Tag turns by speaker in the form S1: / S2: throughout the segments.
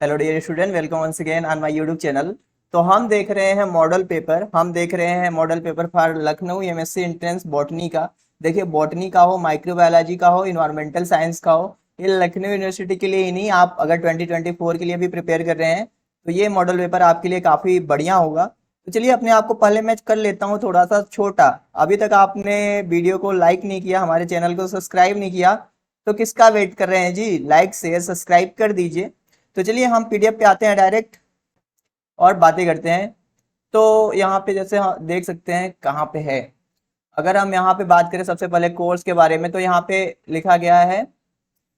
S1: Hello dear student, welcome once again on my YouTube channel. तो हम देख रहे हैं model paper for Lucknow MSc entrance botany का। देखिए, बॉटनी का हो, माइक्रोबायोलॉजी का हो, इन्वायरमेंटल साइंस का हो, ये लखनऊ यूनिवर्सिटी के लिए ही नहीं, आप अगर 2024 के लिए भी प्रिपेयर कर रहे हैं तो ये मॉडल पेपर आपके लिए काफ़ी बढ़िया होगा। तो चलिए, अपने आप को पहले मैं कर लेता हूँ थोड़ा सा छोटा। अभी तक आपने वीडियो को लाइक नहीं किया, हमारे चैनल को सब्सक्राइब नहीं किया, तो किसका वेट कर रहे हैं जी? लाइक शेयर सब्सक्राइब कर दीजिए। तो चलिए, हम पीडीएफ पे आते हैं डायरेक्ट और बातें करते हैं। तो यहाँ पे जैसे हम देख सकते हैं कहाँ पे है। अगर हम यहाँ पे बात करें सबसे पहले कोर्स के बारे में, तो यहाँ पे लिखा गया है,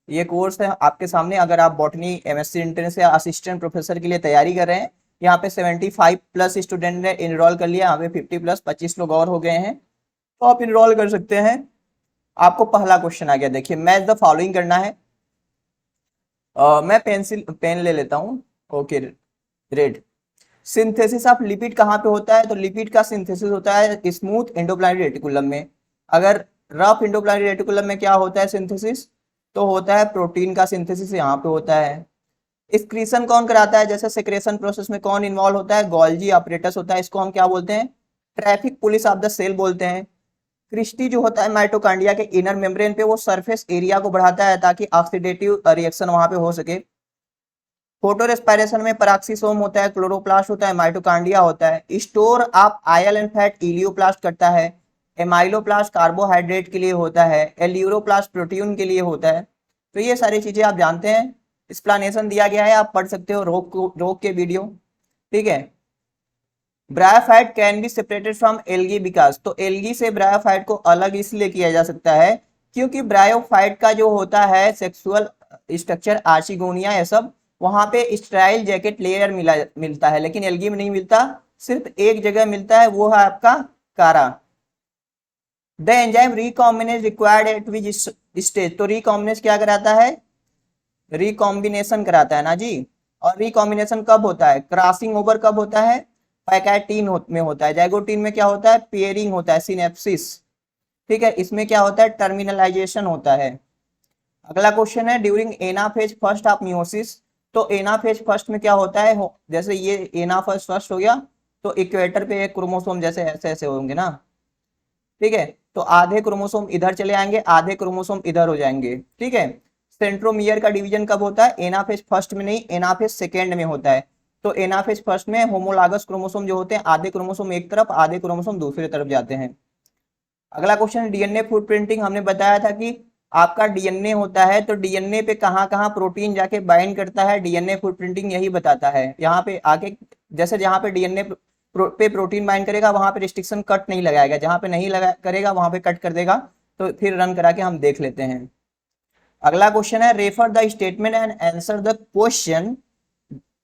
S1: ये कोर्स है आपके सामने। अगर आप बॉटनी एमएससी इंटर्न या असिस्टेंट प्रोफेसर के लिए तैयारी कर रहे हैं, यहाँ पे 75 प्लस स्टूडेंट ने इनरोल कर लिया, यहाँ पे 50 प्लस 25 लोग और हो गए हैं, तो आप इनरोल कर सकते हैं। आपको पहला क्वेश्चन आ गया, देखिए मैच द फॉलोइंग करना है। मैं पेन ले लेता हूँ। Okay, red. Synthesis of lipid कहाँ पे होता है? तो लिपिड का सिंथेसिस होता है स्मूथ एंडोप्लाज्मिक रेटिकुलम में। अगर रफ एंडोप्लाज्मिक रेटिकुलम में क्या होता है सिंथेसिस? तो होता है प्रोटीन का सिंथेसिस, यहाँ पे होता है। एक्सक्रीशन कौन कराता है? जैसे सेक्रेशन प्रोसेस में कौन इन्वॉल्व होता है? गोल्जी ऑपरेटस होता है, इसको हम क्या बोलते हैं? Traffic police of the cell बोलते हैं। क्रिस्टी जो होता है माइटोकांड्रिया के इनर मेम्ब्रेन पे, वो सरफेस एरिया को बढ़ाता है ताकि ऑक्सीडेटिव रिएक्शन वहां पे हो सके। फोटो रेस्पिरेशन में पराक्सीसोम होता है, क्लोरोप्लास्ट होता है, माइटोकांड्रिया होता है। Store of oil and fat elaioplast करता है। एमाइलोप्लास्ट कार्बोहाइड्रेट के लिए होता है। एल्यूरोप्लास्ट प्रोटीन के लिए होता है। तो ये सारी चीजें आप जानते हैं, एक्सप्लेनेशन दिया गया है, आप पढ़ सकते हो रोक के वीडियो। ठीक है। Bryophyte can be separated from algae because, तो एल्गी से ब्रायोफाइट को अलग इसलिए किया जा सकता है क्योंकि ब्रायोफाइट का जो होता है सेक्सुअल स्ट्रक्चर, आर्चिगोनिया, ये सब वहां पे स्ट्राइल जैकेट लेयर मिलता है, लेकिन एल्गी में नहीं मिलता। सिर्फ एक जगह मिलता है, वो है आपका कारा। The enzyme recombinase required at which stage, तो रिकॉम्बिनेज क्या कराता है? रिकॉम्बिनेशन कराता है ना जी। और रिकॉम्बिनेशन कब होता है? क्रॉसिंग ओवर कब होता है? पैकेटीन में होता है। जाइगोटीन में क्या होता है? पेयरिंग होता है, सिनेप्सिस। ठीक है, इसमें क्या होता है? टर्मिनलाइजेशन होता है। अगला क्वेश्चन है, during anaphase first of meiosis, तो एनाफेज फर्स्ट में क्या होता है? जैसे ये एनाफेज फर्स्ट हो गया, तो इक्वेटर पे एक क्रोमोसोम जैसे ऐसे ऐसे होंगे ना। ठीक है, तो आधे क्रोमोसोम इधर चले आएंगे, आधे क्रोमोसोम इधर हो जाएंगे। ठीक है। सेंट्रोमियर का डिवीजन कब होता है? एनाफेज फर्स्ट में नहीं, एनाफेज सेकेंड में होता है। तो एनाफेज फर्स्ट में होमोलागस क्रोमोसोम जो होते हैं, आधे क्रोमोसोम एक तरफ, आधे क्रोमोसोम दूसरी तरफ जाते हैं। अगला क्वेश्चन, डीएनए फुटप्रिंटिंग। हमने बताया था कि आपका डीएनए होता है, तो डीएनए पे कहाँ कहाँ प्रोटीन जाके बाइंड करता है, डीएनए फुटप्रिंटिंग यही बताता है। यहाँ पे आके जैसे जहाँ पे डीएनए पे प्रोटीन बाइंड करेगा वहां पे रिस्ट्रिक्शन कट नहीं लगाएगा, जहां पे नहीं लगा करेगा वहां पे कट कर देगा। तो फिर रन करा के हम देख लेते हैं। अगला क्वेश्चन है, refer the statement and answer the question.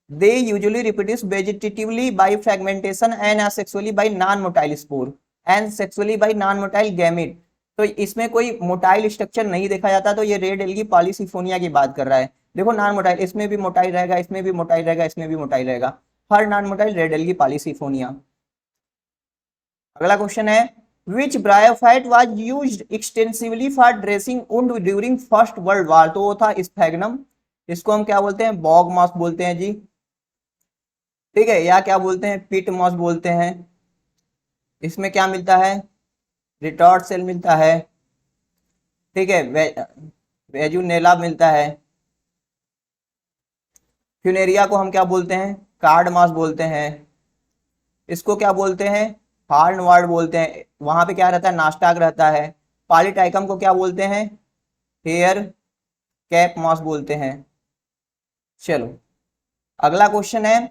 S1: They usually reproduce vegetatively by fragmentation and asexually bye non motile spore and sexually bye non motile gamete. तो इसमें कोई मोटाइल स्ट्रक्चर नहीं देखा जाता, तो ये रेड एल्गी पॉलीसिफोनिया की बात कर रहा है। देखो, नॉन मोटाइल, इसमें भी मोटाइल रहेगा, इसमें भी मोटाइल रहेगा, इसमें भी मोटाइल रहेगा, हर non motile red algae polysiphonia. अगला क्वेश्चन है, which bryophyte was used extensively for dressing wound during first world war, तो वो था स्फैग्नम। इसको हम क्या बोलते हैं? बॉग मॉस बोलते हैं जी। ठीक है, या क्या बोलते हैं? पिट मॉस बोलते हैं। इसमें क्या मिलता है? रिटॉर्ट सेल मिलता है। ठीक है, वेजुनेला मिलता है। फ्यूनेरिया को हम क्या बोलते हैं? कार्ड मॉस बोलते हैं। इसको क्या बोलते हैं? हार्न वार्ड बोलते हैं। वहां पे क्या रहता है? नास्टाक रहता है। पॉलीटाइकम को क्या बोलते हैं? हेयर कैप मॉस बोलते हैं। चलो, अगला क्वेश्चन है,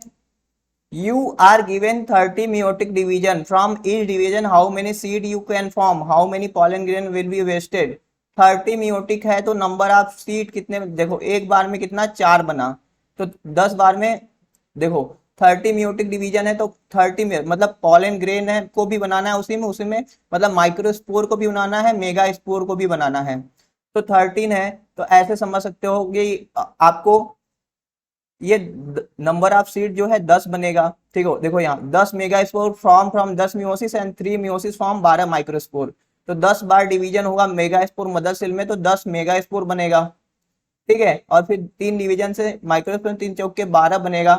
S1: you are given 30 meiotic division, from each division how many seed you can form, how many pollen grain will be wasted। 30 meiotic है तो नंबर ऑफ सीड कितने? देखो, एक बार में कितना? 4 बना, तो 10 बार में देखो 30 meiotic डिवीजन है, तो 30 में मतलब पॉलन ग्रेन है को भी बनाना है उसी में मतलब माइक्रोस्पोर को भी बनाना है, मेगा स्पोर को भी बनाना है। तो 13 है, तो ऐसे समझ सकते हो कि आपको ये नंबर ऑफ सीड जो है 10 बनेगा। ठीक हो, देखो यहाँ 10 mega spore form from 10 meiosis and 3 meiosis form 12 microspore. तो 10 बार डिवीजन होगा मेगा स्पोर मदर सेल में, तो 10 मेगा स्पोर बनेगा। ठीक है, और फिर 3 डिवीजन से माइक्रोस्पोर 3 चौक के 12 बनेगा,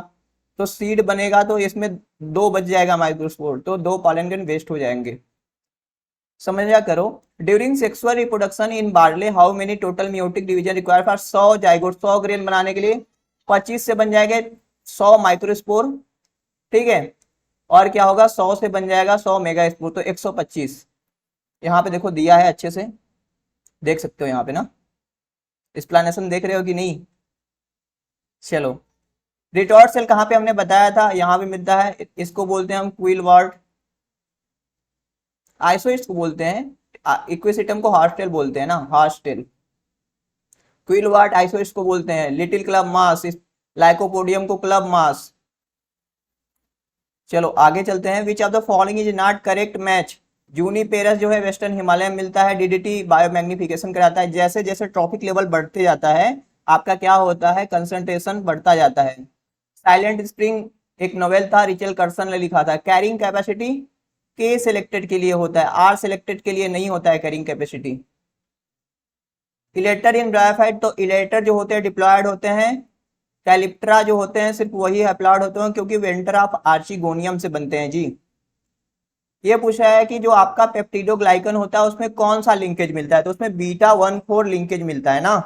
S1: तो सीड बनेगा, तो इसमें 2 बच जाएगा माइक्रोस्पोर, तो 2 पॉलन ग्रेन वेस्ट हो जाएंगे। समझा करो। During sexual reproduction in barley how many total meiotic division require for 100 zygote, 100 grain बनाने के लिए 25 से बन जाएंगे 100 माइक्रोस्पोर। ठीक है, और क्या होगा, 100 से बन जाएगा 100 मेगा स्पोर, तो 125। यहाँ पे देखो दिया है, अच्छे से देख सकते हो यहाँ पे ना, एक्सप्लेनेशन देख रहे हो कि नहीं। चलो, रिटॉर्ट सेल कहाँ पे हमने बताया था, यहाँ पे मिलता है, इसको बोलते हैं हम क्विल वार्ड, आइसोइस्ट को बोलते हैं, इक्विसिटम को हॉस्टेल बोलते हैं ना, हॉस्टेल। क्विल वार्ड आइसोइस्ट को बोलते हैं, लिटिल क्लब मास, लाइकोपोडियम को क्लब मास। चलो आगे चलते हैं। Which of the following is not correct match. Juniperus जो है वेस्टर्न हिमालय में मिलता है, डीडीटी बायोमैग्निफिकेशन कराता है, जैसे जैसे ट्रॉपिक लेवल बढ़ते जाता है आपका क्या होता है, कंसंट्रेशन बढ़ता जाता है। साइलेंट स्प्रिंग एक नोवेल था, रिचल कर्सन ने लिखा था। कैरिंग कैपेसिटी के सिलेक्टेड के लिए होता है, आर सिलेक्टेड के लिए नहीं होता है कैरिंग कैपेसिटी। इलेटर इन ब्रायोफाइट, तो इलेटर जो होते हैं डिप्लॉयड होते हैं, कैलिप्ट्रा जो होते हैं सिर्फ वही हैप्लॉयड होते हैं, क्योंकि वेंटर ऑफ आर्चिगोनियम से बनते हैं जी। ये पूछा है कि जो आपका पेप्टिडोग्लाइकन होता है उसमें कौन सा लिंकेज मिलता है, तो उसमें बीटा 1,4 लिंकेज मिलता है ना।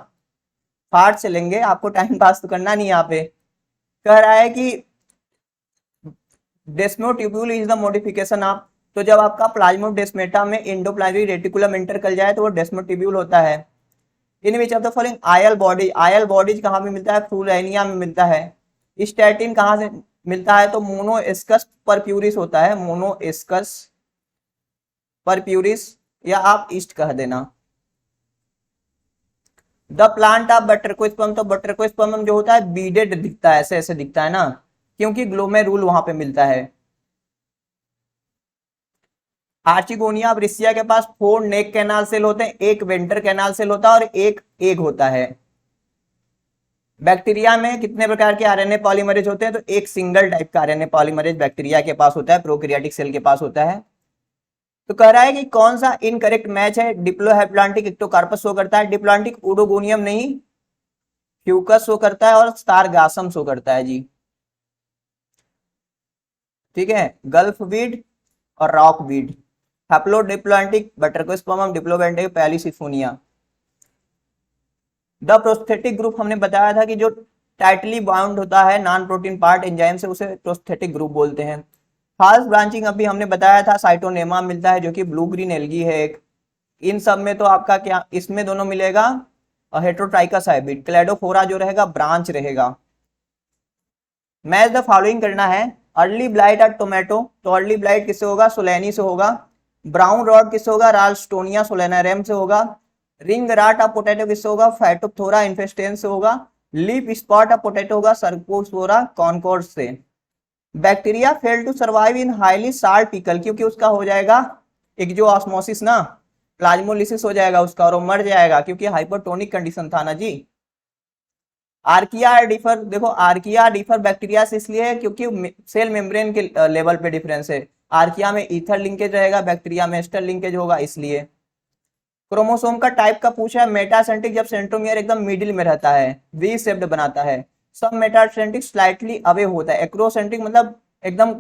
S1: फाट से लेंगे, आपको टाइम पास तो करना नहीं यहाँ पे। कह रहा है कि डेस्मोट्यूब्यूल इज द मॉडिफिकेशन ऑफ, तो जब आपका प्लाज्मोडेस्मेटा में एंडोप्लाज्मिक रेटिकुलम एंटर कर जाए तो वो डेस्मोट्यूब्यूल होता है। In which of the following oil body, oil bodies कहाँ पे मिलता है, फ्लूरेनिया में मिलता है। स्टैटिन कहाँ से मिलता है, तो मोनोएस्कस परप्यूरिस होता है, मोनोएस्कस परप्यूरिस, या आप ईस्ट कह देना। द प्लांट ऑफ बटरकोस्पर्म, तो बटरकोस्पर्म जो होता है बीडेड दिखता है, ऐसे ऐसे दिखता है ना, क्योंकि ग्लोमेरुल वहां पे मिलता है। आर्चिगोनिया ब्रिसिया के पास 4 नेक कैनाल सेल होते हैं, एक वेंटर कैनाल सेल होता है और एक एग होता है। बैक्टीरिया में कितने प्रकार के आरएनए पॉलीमरेज होते हैं, तो एक सिंगल टाइप का आरएनए पॉलीमरेज बैक्टीरिया के पास होता है, प्रोकैरियोटिक सेल के पास होता है। तो कह रहा है कि कौन सा इनकरेक्ट मैच है, डिप्लोहेप्लांटिक एक्टोकार्पस शो करता है, डिप्लांटिक उडोगोनियम नहीं, फ्यूकस शो करता है, और स्टारगासम शो करता है जी। ठीक है, गल्फ वीड और rock weed. Haplodiplontic Batrachospermum, diplontic Polysiphonia. The prosthetic group हमने बताया था कि जो टाइटली बाउंड होता है नॉन प्रोटीन पार्ट एंजाइम से, उसे प्रोस्थेटिक ग्रुप बोलते हैं। फाल्स ब्रांचिंग अभी हमने बताया था, साइटोनेमा मिलता है जो कि ब्लू ग्रीन एल्गी है एक। इन सब में तो आपका क्या, इसमें दोनों मिलेगा, और हेट्रोट्राइकस हाइब्रिड, क्लेडोफोरा जो रहेगा ब्रांच रहेगा। मैच द फॉलोइंग करना है। अर्ली ब्लाइट ऑफ टोमेटो, तो अर्ली ब्लाइट किससे होगा, सोलेनी से होगा। ब्राउन रॉड किससे होगा, राल्स्टोनिया सोलेनारेम से होगा। रिंग राट ऑफ पोटैटो किससे होगा, फाइटोप्थोरा इन्फेस्टेंस से होगा। लीफ स्पॉट ऑफ पोटैटो होगा सर्कोस्पोरा कॉनकॉर्ड से। Bacteria fail to survive in highly salt pickle, क्योंकि उसका हो जाएगा एक जो ऑस्मोसिस ना, प्लाज्मोलिसिस हो जाएगा उसका, और वो मर जाएगा क्योंकि हाइपरटोनिक कंडीशन था ना जी। आर्किया डिफर, देखो आर्किया डिफर बैक्टीरिया से इसलिए है क्योंकि सेल मेम्ब्रेन के लेवल पे डिफरेंस है। आर्किया में ईथर लिंकेज रहेगा, बैक्टीरिया में एस्टर लिंकेज होगा, इसलिए। क्रोमोसोम का टाइप का पूछा है, मेटासेंट्रिक जब सेंट्रोमियर एकदम मिडिल में रहता है, वी शेप्ड बनाता है। सब मेटासेंट्रिक स्लाइटली अवे होता है। एक्रोसेंट्रिक मतलब एकदम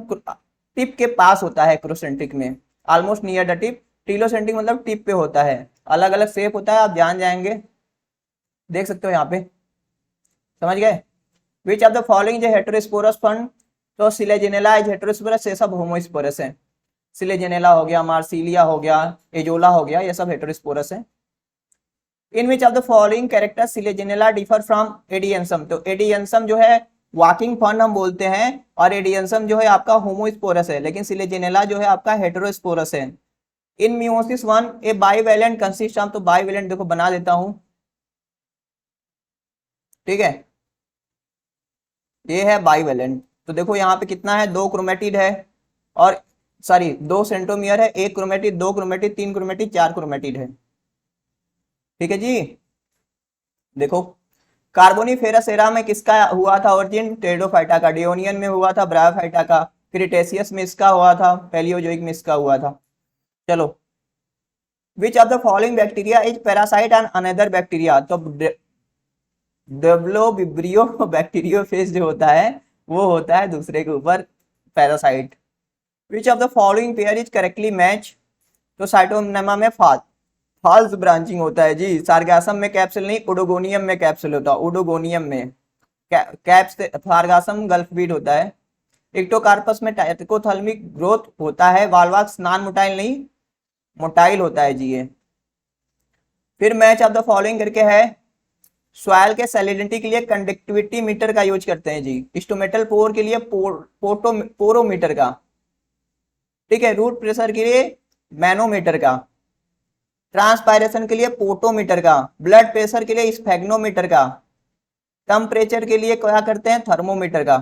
S1: टिप के पास होता है, एक्रोसेंट्रिक में almost near the tip. Telocentric मतलब टिप पे होता है, अलग अलग शेप होता है, आप जान जाएंगे, देख सकते हो यहाँ पे। समझ गए। विच ऑफ द फॉलोइंग जो हेटेरोस्पोरस फंड, तो सिलेजेनेला इज हेटेरोस्पोरस, ये सब होमोस्पोरस है। सिलेजेनेला हो गया, मार्सिलिया हो गया, एजोला हो गया, ये सब हेटेरोस्पोरस है। In which of the following character Selaginella differ from Adiantum, तो एडियंसम जो है वॉकिंग फंड हम बोलते हैं, और एडियंसम जो है आपका होमोस्पोरस है, लेकिन सिलेजेनेला जो है आपका हेटेरोस्पोरस है। इन meiosis one A bivalent consist of, तो बाइवेलेंट देखो बना देता हूं, ठीक है, ये है बाइवेलेंट। तो देखो यहाँ पे कितना है, 2 क्रोमेटिड है, और सॉरी 2 सेंट्रोमियर है, 1 क्रोमेटिड, 2 क्रोमेटिड, 3 क्रोमेटिड, 4 क्रोमेटिड है। ठीक है जी। देखो कार्बोनिफेरस एरा में किसका हुआ था ओरिजिन, टेरिडोफाइटा का। डियोनियन में हुआ था ब्रायोफाइटा का। क्रिटेशियस में इसका हुआ था, पैलियोजोइक में इसका हुआ था। चलो, विच of the following bacteria is parasite on another bacteria, तो डेवलो विब्रियो बैक्टीरियोफेज जो होता है वो होता है दूसरे के ऊपर parasite. Which of the following pair is correctly match? तो साइटोनेमा में फाल्स ब्रांचिंग होता है जी। सार्गासम में कैप्सूल नहीं, उडोगोनियम में कैप्सूल होता है। उडोगोनियम में कैप्स सार्गासम गल्फ बीट होता है। इक्टोकार्पस में टाइकोथैलेमिक ग्रोथ होता है। वाल्वाक्स नॉन मोटाइल नहीं, मोटाइल होता है जी ये। फिर मैच ऑफ द फॉलोइंग करके है, सॉइल के सैलिडिटी के लिए कंडक्टिविटी मीटर का यूज करते हैं जी। स्टोमेटल पोर के लिए पोरोमीटर का, ठीक है। रूट प्रेशर के लिए मैनोमीटर का, ट्रांसपायरेशन के लिए पोटोमीटर का, ब्लड प्रेशर के लिए स्फेग्नोमीटर का, टेम्परेचर के लिए क्या करते हैं, थर्मोमीटर का।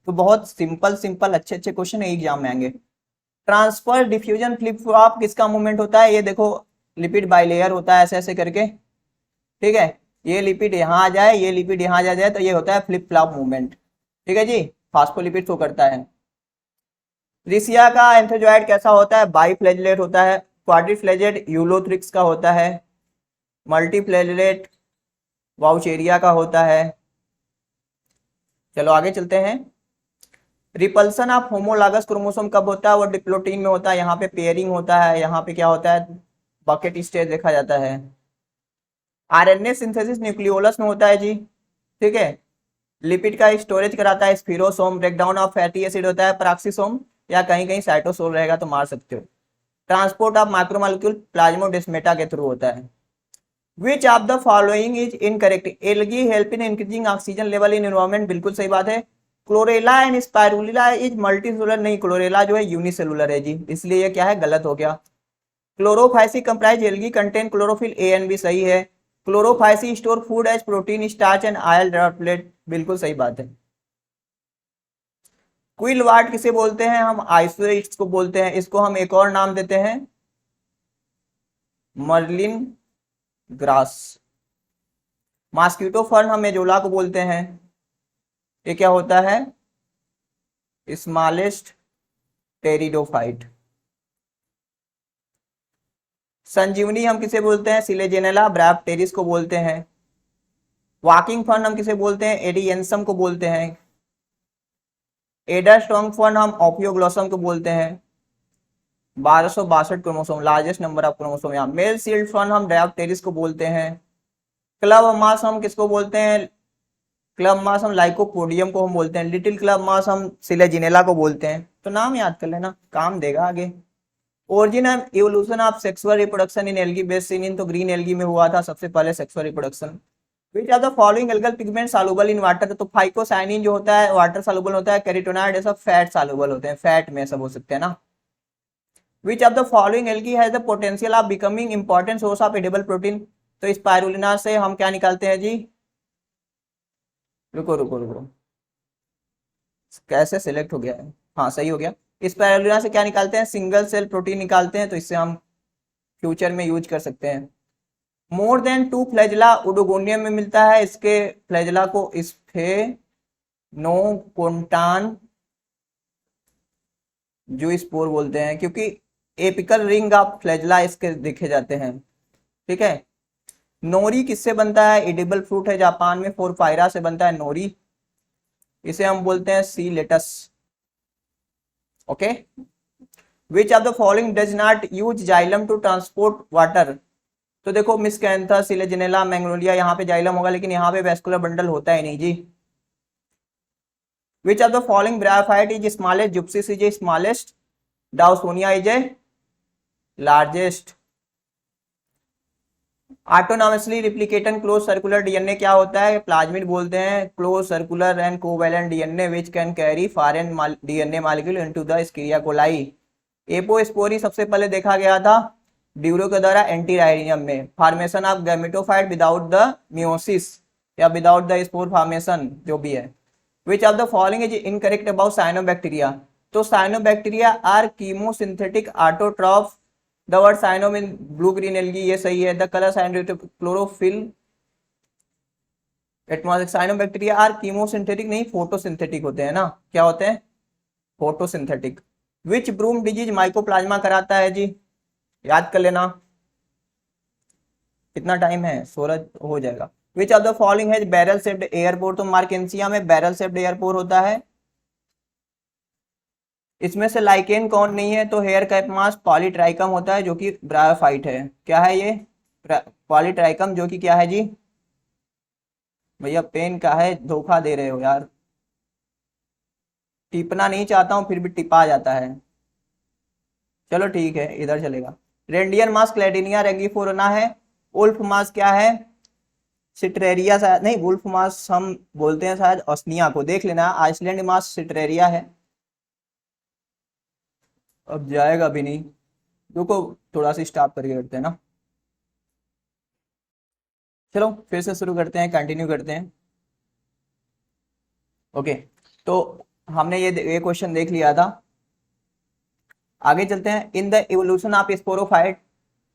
S1: तो बहुत सिंपल सिंपल अच्छे अच्छे क्वेश्चन एग्जाम में आएंगे। ट्रांसफर डिफ्यूजन फ्लिप फ्लॉप किसका मूवमेंट होता है? ये देखो लिपिड बाइलेयर होता है ऐसे ऐसे करके, ठीक है। ये लिपिड यहाँ आ जाए, ये लिपिड यहाँ आ जाए, तो ये होता है फ्लिप फ्लॉप मूवमेंट, ठीक है जी। फास्फोलिपिड शो करता है। रिसिया का एंथोजॉइड कैसा होता है? बाईफ्लैजेलेट होता है। क्वाड्रिफ्लैजेट यूलोथ्रिक्स का होता है। मल्टीफ्लैजेलेट वाउचेरिया का होता है। चलो आगे चलते हैं। रिपल्सन ऑफ होमोलॉगस क्रोमोसोम कब होता है? वो डिप्लोटीन में होता है। यहाँ पे पेयरिंग होता है, यहाँ पे क्या होता है, बकेट स्टेज देखा जाता है। आरएनए सिंथेसिस न्यूक्लियोलस में होता है जी, ठीक है। लिपिड का स्टोरेज कराता है स्फीरोसोम। ब्रेकडाउन ऑफ फैटी एसिड होता है पैराक्सीसोम, या कहीं कहीं साइटोसोल रहेगा तो मार सकते हो। ट्रांसपोर्ट ऑफ माइक्रोमोलेक्यूल प्लाज्मोडेस्माटा के थ्रू होता है। Which of the following is incorrect? Algae help in increasing oxygen level in environment, बिल्कुल सही बात है। Chlorella and spirulina is multicellular, नहीं, क्लोरेला जो है यूनिसेलुलर है जी, इसलिए ये क्या है, गलत हो गया। Chlorophyceae comprise algae contain chlorophyll, a and b सही है। Chlorophyceae store food as protein starch and oil droplet, बिल्कुल सही बात है। क्विल वाट किसे बोलते हैं? हम आइसोइट्स को बोलते हैं। इसको हम एक और नाम देते हैं मर्लिन ग्रास। मॉस्किटो फर्न हम एजोला को बोलते हैं। ये क्या होता है? Smallest pteridophyte. संजीवनी हम किसे बोलते हैं? सिलेजेनेला ब्राप्टेरिस को बोलते हैं। वॉकिंग फर्न हम किसे बोलते हैं? एडियंसम को बोलते हैं। एडर स्ट्रॉन्ग फर्न हम ओपियोग्लोसम को बोलते हैं। 1262 chromosome, largest number of chromosome यहाँ। मेल सील्ड फर्न हम ड्राप्टेरिस को बोलते हैं। क्लब मास हम किसको बोलते हैं? क्लब मास हम लाइकोपोडियम को हम बोलते हैं। लिटिल क्लब मास हम सिलेजिनेला को बोलते हैं। तो नाम याद कर लेना, काम देगा आगे। Origin and evolution of sexual reproduction in algae base seen in, तो ग्रीन एल्गी में हुआ था सबसे पहले sexual reproduction. Which are the following algal pigment soluble in water? तो फाइकोसाइनिन जो होता है वाटर सॉल्युबल होता है। कैरोटीनॉइड ये सब फैट सॉल्युबल होते हैं, फैट में सब हो सकते हैं ना। विच of the following algae has the potential of becoming important source of edible protein? तो स्पाइरुलिना से हम क्या निकालते हैं जी? रुको रुको रुको, कैसे सिलेक्ट हो गया है? हाँ सही हो गया। स्पाइरुलिना से क्या निकालते हैं? सिंगल सेल प्रोटीन निकालते हैं, तो इससे हम फ्यूचर में यूज कर सकते हैं। मोर देन 2 फ्लैजिला उडोगोनियम में मिलता है। इसके फ्लैजिला को स्फेनोकोन्टान जो स्पोर बोलते हैं, क्योंकि एपिकल रिंग ऑफ फ्लैजिला इसके देखे जाते हैं, ठीक है। नोरी किससे बनता है? एडिबल फ्रूट है जापान में, फोरफायरा से बनता है नोरी। इसे हम बोलते हैं sea lettuce, okay. Which of the following does not use xylem to transport water? तो देखो मिसकैंथस, सिलेजिनेला, मैग्नोलिया, यहाँ पे जाइलम होगा, लेकिन यहाँ पे वेस्कुलर बंडल होता ही नहीं जी। Which of the following bryophyte is smallest? Zoopsis is smallest. Dawsonia is a largest. Autonomously replicated close circular DNA क्या होता है? प्लाज्मिड बोलते हैं। Close circular and covalent DNA which can carry foreign DNA molecule into the Escherichia coli. Apospory सबसे पहले देखा गया था ड्यूरो के द्वारा एंटीराइडियम में। Formation of gametophyte without the meiosis या विदाउट द स्पोर फॉर्मेशन, जो भी है। Which of the following is incorrect about cyanobacteria? तो cyanobacteria are chemosynthetic autotroph. The word cyano mean blue green algae, ये सही है। The colour cyano chlorophyll atmospheric. Cyanobacteria are chemosynthetic नहीं, photosynthetic होते हैं ना। क्या होते हैं? Photosynthetic. Which broom disease mycoplasma कराता है जी? याद कर लेना। कितना टाइम है? 16 हो जाएगा। विच of the following has barrel shaped airport, तो मार्केंसिया में बैरल शेप्ड एयरपोर्ट होता है। इसमें से लाइकेन कौन नहीं है, तो हेयर कैप मास्क पॉलीट्राइकम होता है जो कि ब्रायोफाइट है। क्या है ये, पॉलीट्राइकम, जो कि क्या है जी, भैया पेन का है, धोखा दे रहे हो यार, टिपना नहीं चाहता हूं फिर भी टिपा जाता है। चलो ठीक है, इधर चलेगा। रेंडियन मास्क क्लैडिनिया रेंगिफोरना है। उल्फ मास्क क्या है, सिट्रेरिया, शायद नहीं, वुल्फ मास्क हम बोलते हैं शायद ओस्निया को, देख लेना। आइसलैंड मास्क सिट्रेरिया है। अब जाएगा भी नहीं, रुको थोड़ा सा स्टॉप करके करते हैं ना। चलो फिर से शुरू करते हैं, कंटिन्यू करते हैं। ओके, तो हमने ये क्वेश्चन देख लिया था। आगे चलते हैं। In the evolution of sporophyte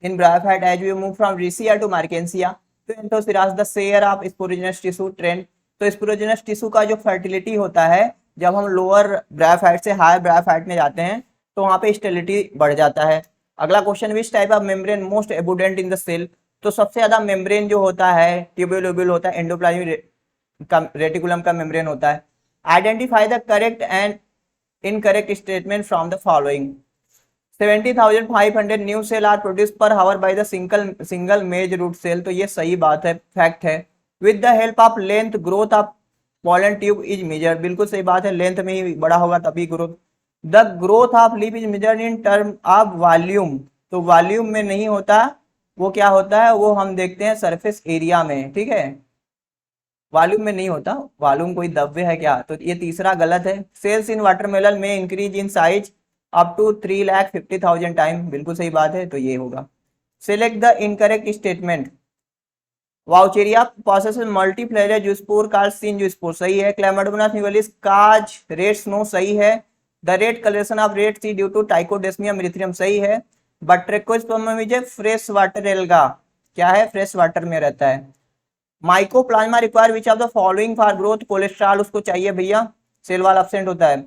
S1: in bryophyte as we move from Riccia to Marchantia to Anthoceros the share of sporogenous tissue trend. तो स्पोरोजेनस टिश्यू का जो फर्टिलिटी होता है, जब हम लोअर ब्रायोफाइट से हायर ब्रायोफाइट में जाते हैं तो वहां पे स्टेरिलिटी बढ़ जाता है। अगला question, which type of membrane most abundant in the cell. तो सबसे ज्यादा मेम्ब्रेन जो होता है ट्यूब्यूल होता है, एंडोप्लाज्मिक रेटिकुलम का मेम्ब्रेन होता है। Identify the correct and incorrect statement from the following. 70,500 new cell are produce per hour by the single maize root cell. तो ये सही बात है, फैक्ट है। With the help of length growth of pollen tube is measure, बिल्कुल सही बात है, लेंथ में ही बड़ा होगा तभी growth. The growth of leaf is measured in term of volume, तो वॉल्यूम में नहीं होता, वो क्या होता है, वो हम देखते हैं सरफेस एरिया में, ठीक है, वॉल्यूम में नहीं होता। वॉल्यूम कोई द्रव्य है क्या, तो ये तीसरा गलत है। सेल्स इन वाटरमेलन में increase in size up to 3,50,000 time, बिल्कुल सही बात है, तो ये होगा। Select the incorrect statement. Vaucheria possesses multiplayer zoospore called syn zoospore, सही है। Chlamydomonas nivalis cause red snow, सही है। The red coloration of red sea due to Trichodesmium erythraeum, सही है। बट्रेकोस्पर्म फ्रेश वाटर एल्गा, क्या है, फ्रेश वाटर में रहता है। Mycoplasma require which of the following for growth, cholesterol उसको चाहिए भैया, सेल वाल एब्सेंट होता है।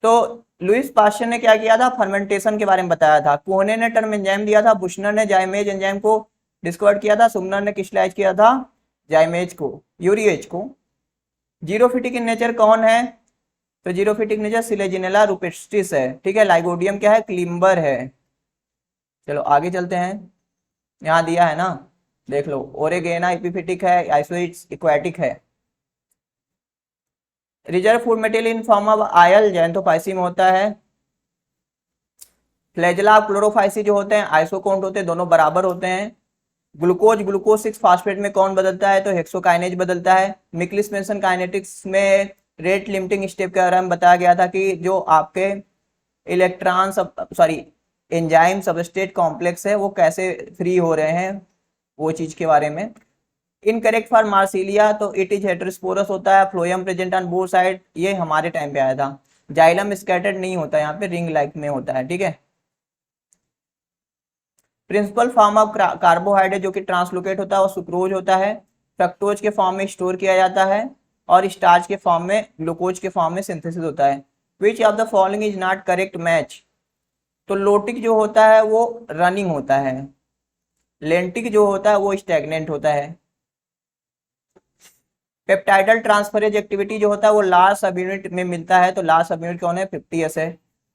S1: तो लुइस पास्चर ने क्या किया था, फर्मेंटेशन के बारे में बताया था। कोहने ने टर्म एंजाइम दिया था, बुशनर ने जाइमेज एंजाइम को डिस्कवर किया था, सुमनर ने किसलाइज किया था, जाइमेज को, यूरिएज को। जीरोफिटिक इन नेचर कौन है, तो जीरोफिटिक नेचर सिलेजिनेला रुपेस्टिस है, ठीक है। लाइगोडियम क्या है, क्लिम्बर है। चलो आगे चलते हैं, यहाँ दिया है ना, देख लो। ओरेगेना एपिफिटिक है, आइसोइट्स एक्वाटिक है। Reserve food material in form of oil जैंथोफाइसी में होता है। फ्लैजेला क्लोरोफाइसी जो होते हैं आइसोकोन्ट होते हैं, दोनों बराबर होते हैं। ग्लूकोज 6 फास्फेट में कौन बदलता है, तो हेक्सोकाइनेज बदलता है। मिक्लिस मेंशन काइनेटिक्स में रेट लिमिटिंग स्टेप के बारे में बताया गया था कि जो आपके electron sorry enzyme substrate complex है वो कैसे फ्री हो रहे हैं, वो चीज के बारे में। इनकरेक्ट फॉर मार्सिलिया, तो इट इज हेटेरोस्पोरस होता है। Phloem present on both side, ये हमारे टाइम पे आया था। जाइलम स्कैटर्ड नहीं होता, यहाँ पे रिंग लाइक में होता है, ठीक है। प्रिंसिपल फॉर्म ऑफ कार्बोहाइड्रेट जो कि ट्रांसलोकेट होता है वो सुक्रोज होता है। फ्रक्टोज के फॉर्म में स्टोर किया जाता है और स्टार्च के फॉर्म में, ग्लूकोज के फॉर्म में सिंथेसिस होता है। Which of the following is not correct match, तो लोटिक जो होता है वो रनिंग होता है, लेंटिक जो होता है वो स्टैग्नेंट होता है। पेप्टाइडल ट्रांसफरेज एक्टिविटी जो होता है वो लार्ज सब यूनिट में मिलता है, तो लार्ज सब यूनिट कौन है, 50s है।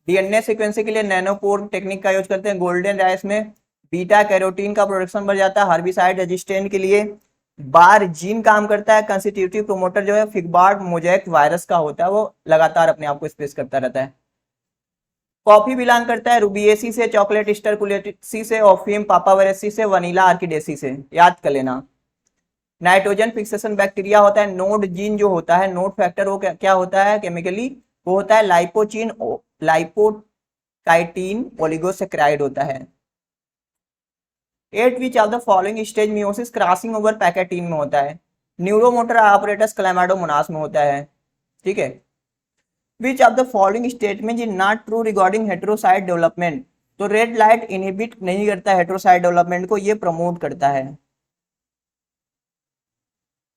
S1: डीएनए सीक्वेंसिंग के लिए नैनोपोर टेक्निक का यूज करते हैं। गोल्डन राइस में बीटा कैरोटीन का प्रोडक्शन बढ़ जाता है। हर्बिसाइड रेजिस्टेंट के लिए बार जीन काम करता है। कंस्टिट्यूटिव प्रोमोटर जो है फिगबार्ड मोजैक वायरस का होता है, वो लगातार अपने आप को स्पेस करता रहता है। कॉफी बिलोंग करता है रूबिएसी से, चॉकलेट स्टरकुलेटेसी से, ऑफियम पापावेरेसी से, वनीला आर्किडेसी से, याद कर लेना। नाइट्रोजन फिक्सेशन बैक्टीरिया होता है। नोड जीन जो होता है, नोड फैक्टर, वो क्या होता है केमिकली, वो होता है लाइपोचीन लाइपोकाइटीन ओलिगोसेक्राइड होता है। Eight which of the following stage meiosis crossing over pachytene में होता है। न्यूरोमोटर ऑपरेटस क्लैमाइडोमोनास में होता है, ठीक है। Which of the following statement is not true regarding heterocyst development, तो रेड लाइट इनहिबिट नहीं करता हेटेरोसाइट डेवलपमेंट को, ये प्रमोट करता है।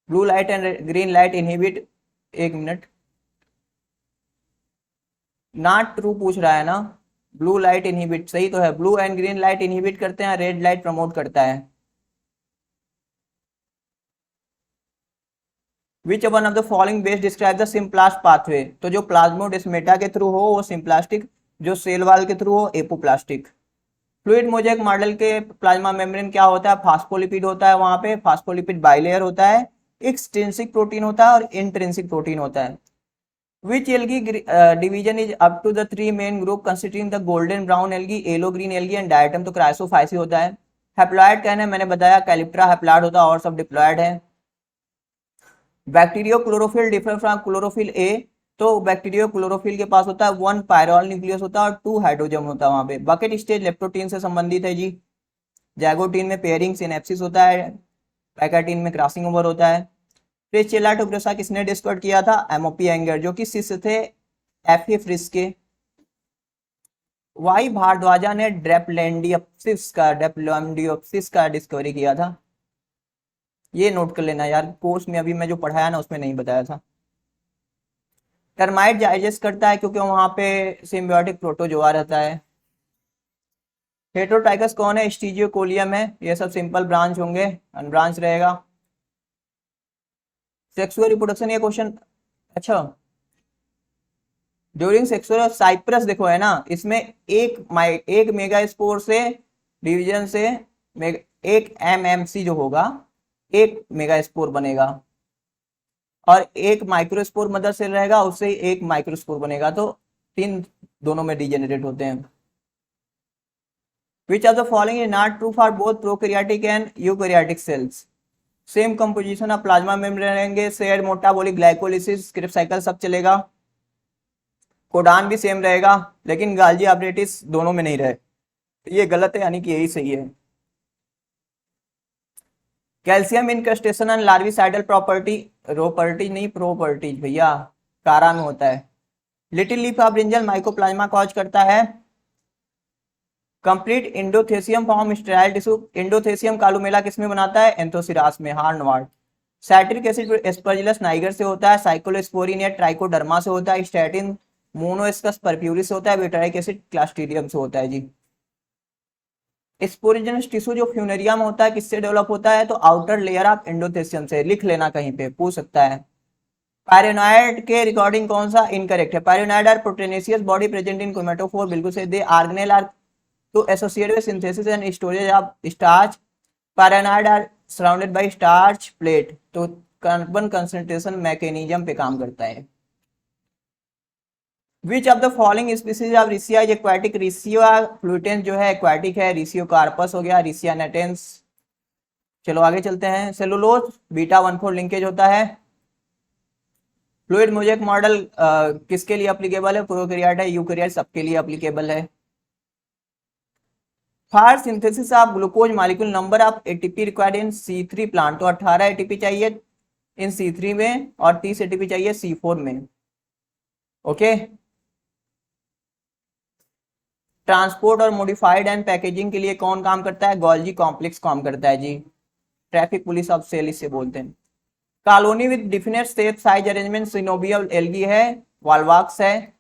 S1: Blue light and green light inhibit, एक मिनट, नॉट ट्रू पूछ रहा है ना। ब्लू लाइट इनहिबिट सही तो है, blue and green light inhibit करते हैं, रेड लाइट प्रमोट करता है। Which one of the following base describe the symplast pathway, तो जो प्लाज्मोडेस्मेटा के थ्रू हो वो सिम्प्लास्टिक, जो सेल वाल के थ्रू हो एपोप्लास्टिक। फ्लूइड मोजेक मॉडल के प्लाज्मा मेम्ब्रेन क्या होता है, फास्फोलिपिड होता है, वहां पे फास्फोलिपिड बाइलेयर होता है, एक्सट्रिंसिक प्रोटीन होता है और इंट्रिंसिक प्रोटीन होता है। Which algae division is up to the three main group constituting the golden brown algae, yellow green algae and diatom, तो क्राइसोफाइसी होता है। हैप्लॉइड कहने मैंने बताया कैलिप्ट्रा हैप्लॉइड होता है और सब डिप्लॉइड है। Bacteriochlorophyll differ from chlorophyll a, तो बैक्टीरियो क्लोरोफिल के पास होता है 1 पायरॉल न्यूक्लियस होता है और 2 हाइड्रोजन होता है वहां पे। बकेट स्टेज लेप्टोटीन से संबंधित है जी। जैगोटीन में पेयरिंग सिनेप्सिस होता है, पैकाटीन में क्रॉसिंग ओवर होता है। प्रेचेला टुब्रोसा किसने डिस्कवर किया था, एमओपी एंगर, जो कि शिष्य थे एफ ए फ्रिस के। वाई भारद्वाजा ने ड्रेप्लेंडियोप्सिस का डिस्कवरी किया था, ये नोट कर लेना यार, कोर्स में अभी मैं जो पढ़ाया ना उसमें नहीं बताया था। टर्माइट डाइजेस्ट करता है क्योंकि वहां पे सिम्बियोटिक प्रोटोजोआ रहता है। हेटेरोटाइगस कौन है, स्टीजियोकोलियम है, ये सब सिंपल ब्रांच होंगे, अनब्रांच रहेगा। सेक्सुअल रिप्रोडक्शन, ये क्वेश्चन अच्छा ड्यूरिंग सेक्सुअल साइप्रस देखो है ना, इसमें एक मेगा स्पोर से डिवीजन से एक एमएमसी जो होगा एक मेगा स्पोर बनेगा और एक माइक्रोस्पोर मदर सेल रहेगा, उससे एक माइक्रोस्पोर बनेगा, तो 3 दोनों में डिजेनरेट होते हैं। Which of the following is not true for both prokaryotic and eukaryotic cells. Same composition of plasma membrane रहेंगे, shared metabolic glycolysis Krebs cycle सब चलेगा, कोडान भी सेम रहेगा, लेकिन गाल्जी ऑपरेटिस दोनों में नहीं रहे, ये गलत है, यानी कि यही सही है। कैल्शियम इनक्रस्टेशन एंड लार्विसाइडल प्रॉपर्टी, रोपर्टी नहीं प्रॉपर्टी भैया, कारा में होता है। Little leaf of brinjal mycoplasma cause करता है। कंप्लीट इंडोथेसियम फॉर्म स्टेराइल टिश्यू, इंडोथेसियम कालुमेला किसमें बनाता है, एंथोसिरास में, हार्नवार्ड। साइट्रिक एसिड एस्परजिलस नाइगर से होता है, साइक्लोस्पोरिन या ट्राइकोडर्मा से होता है, स्टैटिन मोनोस्कस परप्यूरिस से होता है, बेटाइक एसिड क्लास्ट्रीडियम से होता है जी। स्पोरिजिनस टिश्यू जो फ्यूनेरियम होता है किससे डेवलप होता है, तो आउटर लेयर ऑफ एंडोथेसियम से, लिख लेना कहीं पे पूछ सकता है। पायरेनॉइड के रिकॉर्डिंग कौन सा इनकरेक्ट है, pyrenoid are proteinaceous body present in chromatophore, बिल्कुल सही। They organelle are to associate with synthesis and storage of starch. Paranide are surrounded by starch plate, तो कार्बन कंसंट्रेशन मैकेनिज्म पे काम करता है। Which of the following species of Riccia is aquatic, Riccia fluitans जो है aquatic है, रिसियो corpus हो गया, रिसिया नेटेंस। चलो आगे चलते हैं। सेलुलोज बीटा 1,4 लिंकेज होता है। फ्लूइड मोजेक मॉडल किसके लिए एप्लीकेबल है, प्रोकैरियोट है, यूकैरियोट, सबके लिए एप्लीकेबल है। For synthesis of glucose molecule number of ATP required in C3 plant, तो 18 एटीपी चाहिए इन C3 में और 30 एटीपी चाहिए C4 में। ओके, ट्रांसपोर्ट और मॉडिफाइड एंड पैकेजिंग के लिए कौन काम करता है, गोल्जी कॉम्प्लेक्स काम करता है जी। ट्रैफिक पुलिस ऑफ सेल इसे बोलते हैं। Colony with definite shape size arrangement, coenobial algae है, वाल्वाक्स है।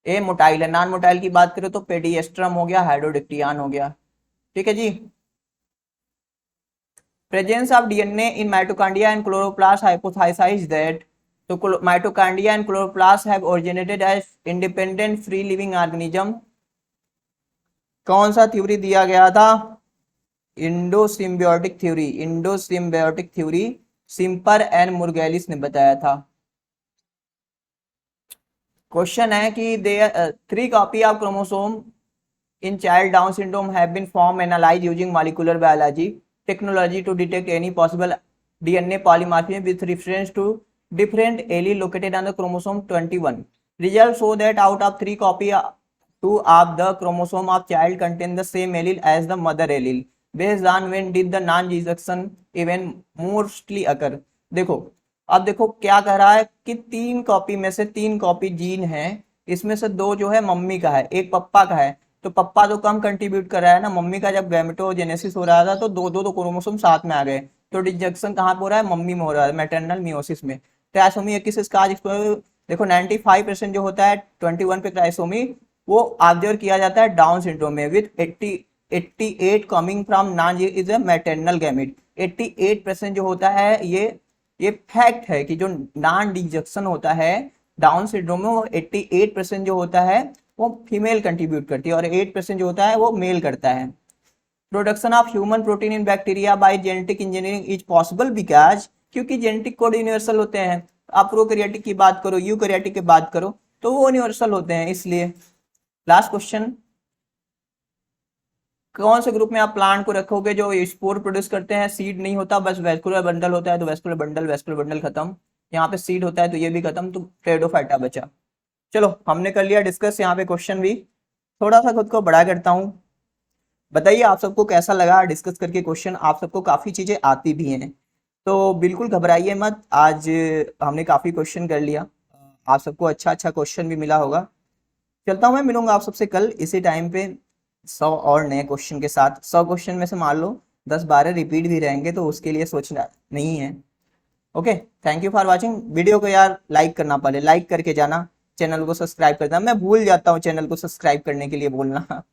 S1: ए मोटाइल है। नॉन मोटाइल की बात करें तो पेडिएस्ट्रम हो गया, हाइड्रोडिक्टियान हो गया। ठीक है जी। Presence of DNA in mitochondria and chloroplast hypothesize that, तो mitochondria and chloroplast have originated as independent free living organism. कौन सा थ्योरी दिया गया था, endosymbiotic theory, endosymbiotic theory Schimper and Margulis ने बताया था। क्वेश्चन है कि they 3 copy of chromosome in child Down syndrome have been form analyse using molecular biology technology to detect any possible DNA polymorphism with reference to different allele located on the chromosome 21. Results show that out of 3 copy 2 of the chromosome of child contain the same allele as the mother allele. Based on when did the non-rejection event mostly occur. देखो अब देखो क्या कह रहा है कि 3 copy में से 3 कॉपी जीन है, इसमें से 2 जो है मम्मी का है, एक पप्पा का है, तो पप्पा तो कम कंट्रीब्यूट कर रहा है ना, मम्मी का जब गैमेटोजेनेसिस हो रहा था तो दो क्रोमोसोम साथ में आ गए, तो रिजेक्शन कहाँ पे हो रहा है, मम्मी में हो रहा है, मैटरनल मियोसिस में। ट्राइसोमी 21 इसका आज देखो 95% जो होता है 21 पे ट्राइसोमी वो ऑब्जर्व किया जाता है डाउन सिंड्रोम में with 88 coming from non is a maternal gamete. 88% जो होता है ये ये फैक्ट है कि जो नॉन डिजेक्शन होता है डाउन सिंड्रोम में, वो 88% जो होता है वो फीमेल कंट्रीब्यूट करती है और 8% जो होता है वो मेल करता है। Production of human protein in bacteria by genetic engineering is possible because, क्योंकि जेनेटिक कोड यूनिवर्सल होते हैं। आप प्रोकैरियोटिक की बात करो, यूकैरियोटिक की बात करो, तो वो यूनिवर्सल होते हैं इसलिए। लास्ट क्वेश्चन, कौन से ग्रुप में आप प्लांट को रखोगे जो स्पोर प्रोड्यूस करते हैं? सीड नहीं होता, बस वेस्कुलर बंडल होता है, तो वेस्कुलर बंडल खत्म। यहाँ पे सीड होता है तो ये भी खत्म, तो टेरिडोफाइटा बचा। चलो हमने कर लिया डिस्कस यहाँ पे क्वेश्चन भी। थोड़ा सा खुद को बड़ा करता हूँ। बताइए आप सबको कैसा लगा डिस्कस करके क्वेश्चन? आप सबको काफी चीजें आती भी हैं, तो बिल्कुल घबराइए मत। आज हमने काफी क्वेश्चन कर लिया, आप सबको अच्छा अच्छा क्वेश्चन भी मिला होगा। चलता हूँ, मैं मिलूंगा आप सबसे कल इसी टाइम पे 100 और नए क्वेश्चन के साथ। 100 क्वेश्चन में से मान लो 10-12 रिपीट भी रहेंगे, तो उसके लिए सोचना नहीं है। Okay, thank you for watching. Video को यार लाइक करना, पहले लाइक करके जाना, चैनल को सब्सक्राइब कर देना। मैं भूल जाता हूँ चैनल को सब्सक्राइब करने के लिए बोलना।